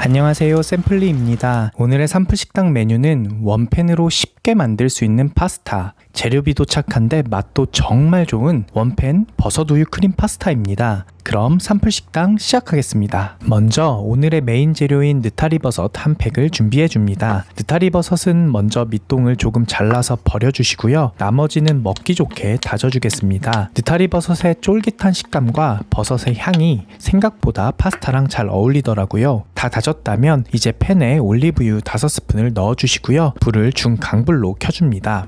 안녕하세요, 샘플리입니다. 오늘의 산풀식당 메뉴는 원팬으로 쉽게 만들 수 있는 파스타, 재료비도 착한데 맛도 정말 좋은 원팬 버섯우유 크림 파스타입니다. 그럼 산풀식당 시작하겠습니다. 먼저 오늘의 메인 재료인 느타리버섯 한 팩을 준비해 줍니다. 느타리버섯은 먼저 밑동을 조금 잘라서 버려주시고요. 나머지는 먹기 좋게 다져주겠습니다. 느타리버섯의 쫄깃한 식감과 버섯의 향이 생각보다 파스타랑 잘 어울리더라고요. 다 다졌다면 이제 팬에 올리브유 5스푼을 넣어주시고요. 불을 중강불로 켜줍니다.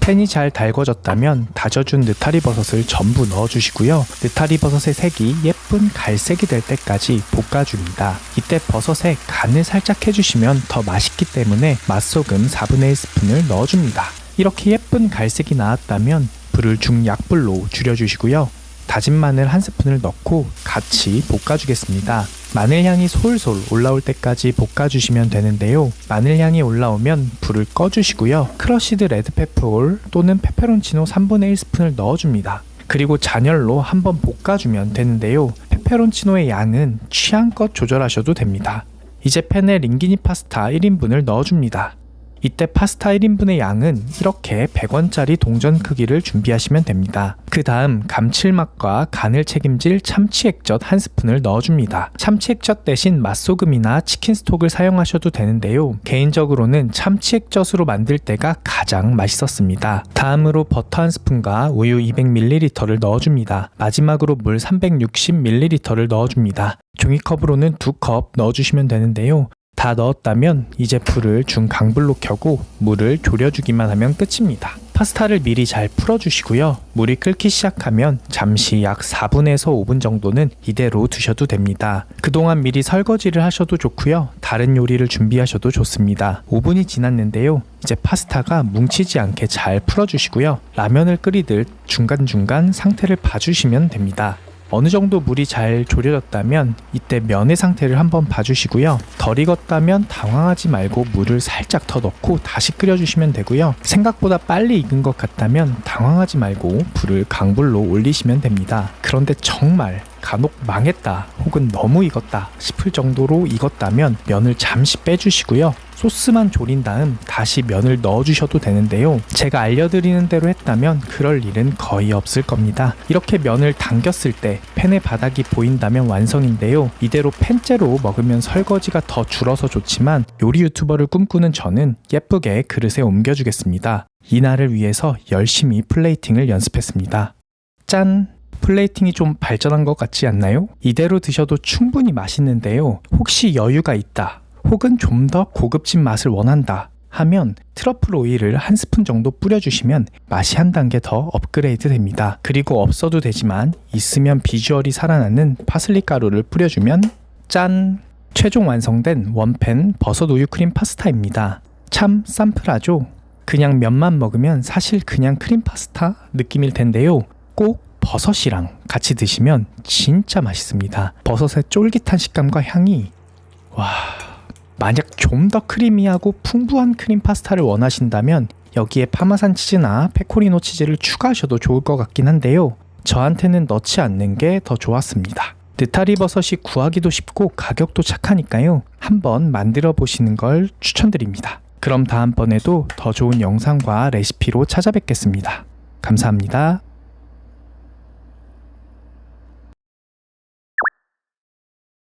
팬이 잘 달궈졌다면 다져준 느타리버섯을 전부 넣어주시고요. 느타리버섯의 색이 예쁜 갈색이 될 때까지 볶아줍니다. 이때 버섯에 간을 살짝 해주시면 더 맛있기 때문에 맛소금 4분의 1스푼을 넣어줍니다. 이렇게 예쁜 갈색이 나왔다면 불을 중약불로 줄여주시고요. 다진 마늘 1스푼을 넣고 같이 볶아주겠습니다. 마늘향이 솔솔 올라올 때까지 볶아주시면 되는데요. 마늘향이 올라오면 불을 꺼주시고요. 크러쉬드 레드페퍼올 또는 페페론치노 3분의 1스푼을 넣어줍니다. 그리고 잔열로 한번 볶아주면 되는데요. 페페론치노의 양은 취향껏 조절하셔도 됩니다. 이제 팬에 링기니 파스타 1인분을 넣어줍니다. 이때 파스타 1인분의 양은 이렇게 100원짜리 동전 크기를 준비하시면 됩니다. 그 다음 감칠맛과 간을 책임질 참치 액젓 1스푼을 넣어줍니다. 참치 액젓 대신 맛소금이나 치킨 스톡을 사용하셔도 되는데요. 개인적으로는 참치 액젓으로 만들 때가 가장 맛있었습니다. 다음으로 버터 1스푼과 우유 200ml를 넣어줍니다. 마지막으로 물 360ml를 넣어줍니다. 종이컵으로는 2컵 넣어주시면 되는데요. 다 넣었다면 이제 불을 중강불로 켜고 물을 졸여주기만 하면 끝입니다. 파스타를 미리 잘 풀어주시고요. 물이 끓기 시작하면 잠시 약 4분에서 5분 정도는 이대로 두셔도 됩니다. 그동안 미리 설거지를 하셔도 좋고요. 다른 요리를 준비하셔도 좋습니다. 5분이 지났는데요. 이제 파스타가 뭉치지 않게 잘 풀어주시고요. 라면을 끓이듯 중간중간 상태를 봐주시면 됩니다. 어느 정도 물이 잘 졸여졌다면 이때 면의 상태를 한번 봐주시고요. 덜 익었다면 당황하지 말고 물을 살짝 더 넣고 다시 끓여주시면 되고요. 생각보다 빨리 익은 것 같다면 당황하지 말고 불을 강불로 올리시면 됩니다. 그런데 정말 간혹 망했다 혹은 너무 익었다 싶을 정도로 익었다면 면을 잠시 빼주시고요. 소스만 졸인 다음 다시 면을 넣어주셔도 되는데요. 제가 알려드리는 대로 했다면 그럴 일은 거의 없을 겁니다. 이렇게 면을 당겼을 때 팬의 바닥이 보인다면 완성인데요. 이대로 팬째로 먹으면 설거지가 더 줄어서 좋지만 요리 유튜버를 꿈꾸는 저는 예쁘게 그릇에 옮겨주겠습니다. 이날을 위해서 열심히 플레이팅을 연습했습니다. 짠! 플레이팅이 좀 발전한 것 같지 않나요? 이대로 드셔도 충분히 맛있는데요. 혹시 여유가 있다 혹은 좀 더 고급진 맛을 원한다 하면 트러플 오일을 1스푼 정도 뿌려주시면 맛이 한 단계 더 업그레이드 됩니다. 그리고 없어도 되지만 있으면 비주얼이 살아나는 파슬리 가루를 뿌려주면 짠! 최종 완성된 원팬 버섯 우유 크림 파스타입니다. 참 쌈플하죠? 그냥 면만 먹으면 사실 그냥 크림 파스타 느낌일 텐데요. 꼭 버섯이랑 같이 드시면 진짜 맛있습니다. 버섯의 쫄깃한 식감과 향이 만약 좀 더 크리미하고 풍부한 크림 파스타를 원하신다면 여기에 파마산 치즈나 페코리노 치즈를 추가하셔도 좋을 것 같긴 한데요. 저한테는 넣지 않는 게 더 좋았습니다. 느타리버섯이 구하기도 쉽고 가격도 착하니까요. 한번 만들어 보시는 걸 추천드립니다. 그럼 다음번에도 더 좋은 영상과 레시피로 찾아뵙겠습니다. 감사합니다.